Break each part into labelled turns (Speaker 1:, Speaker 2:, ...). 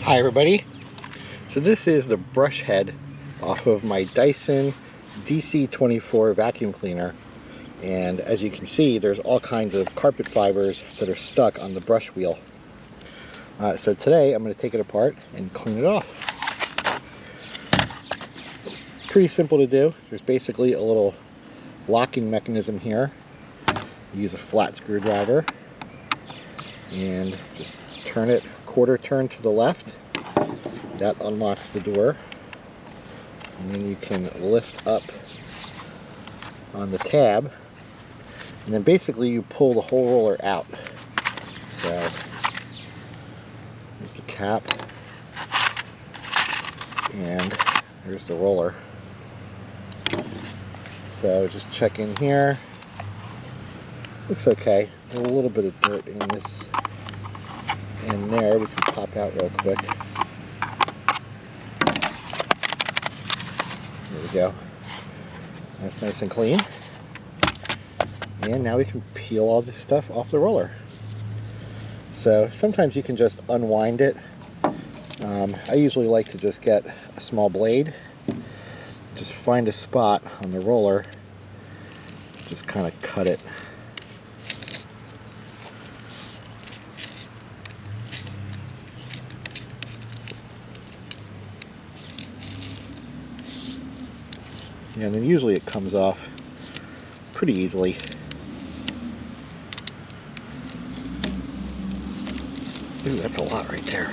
Speaker 1: Hi everybody. So this is the brush head off of my Dyson DC24 vacuum cleaner, and as you can see there's all kinds of carpet fibers that are stuck on the brush wheel. So today I'm going to take it apart and clean it off. Pretty simple to do. There's basically a little locking mechanism here. You use a flat screwdriver and just turn it quarter turn to the left. That unlocks the door, and then you can lift up on the tab, and then basically you pull the whole roller out. So there's the cap, and there's the roller. So just check in here. Looks okay. There's a little bit of dirt in this and there. We can pop out real quick. There we go. That's nice and clean. And now we can peel all this stuff off the roller. So sometimes you can just unwind it. I usually like to just get a small blade, just find a spot on the roller, just kind of cut it. And then usually it comes off pretty easily. Ooh, that's a lot right there.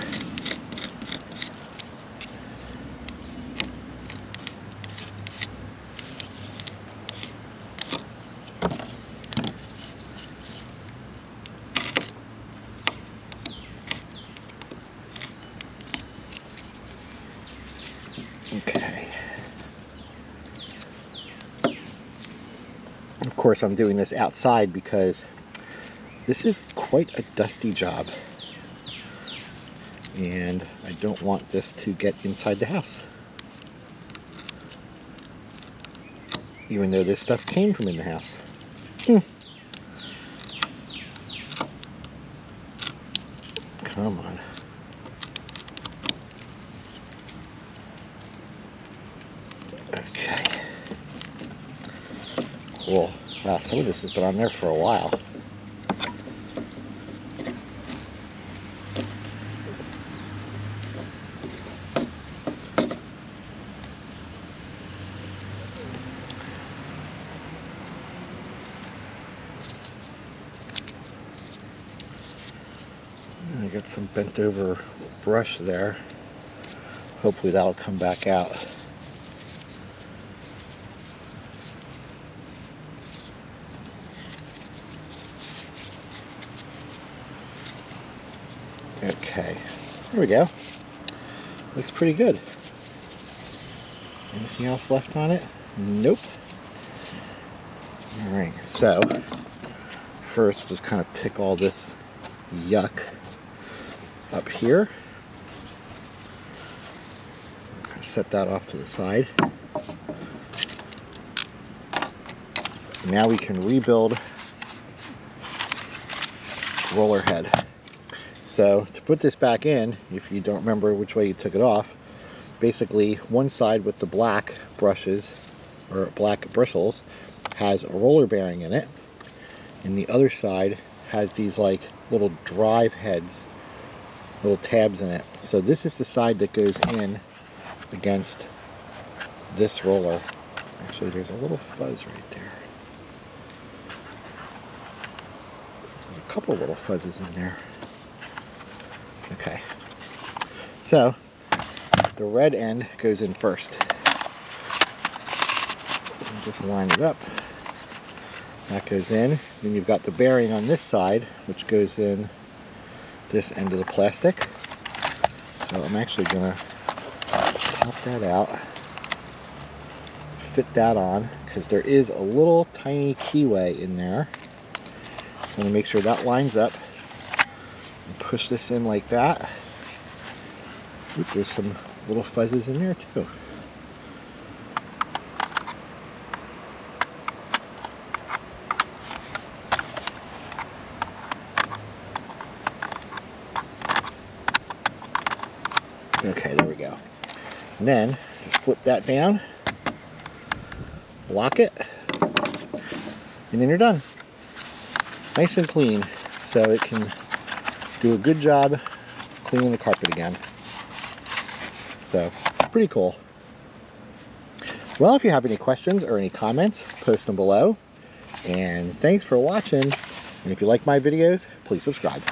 Speaker 1: Okay. Of course, I'm doing this outside because this is quite a dusty job, and I don't want this to get inside the house, even though this stuff came from in the house. Come on. Okay. Cool. Wow, some of this has been on there for a while. I got some bent over brush there. Hopefully that'll come back out. Okay, there we go. Looks pretty good. Anything else left on it? Nope. Alright, so first just kind of pick all this yuck up here. Set that off to the side. Now we can rebuild roller head. So to put this back in, if you don't remember which way you took it off, basically one side with the black brushes or black bristles has a roller bearing in it, and the other side has these like little drive heads, little tabs in it. So this is the side that goes in against this roller. Actually, there's a little fuzz right there. There's a couple little fuzzes in there. Okay, so the red end goes in first. And just line it up. That goes in. Then you've got the bearing on this side, which goes in this end of the plastic. So I'm actually going to pop that out, fit that on, because there is a little tiny keyway in there. So I'm going to make sure that lines up. Push this in like that. Oop, there's some little fuzzes in there too. Okay, there we go. And then just flip that down, lock it, and then you're done. Nice and clean, so it can do a good job cleaning the carpet again. So, pretty cool. Well, if you have any questions or any comments, post them below. And thanks for watching. And if you like my videos, please subscribe.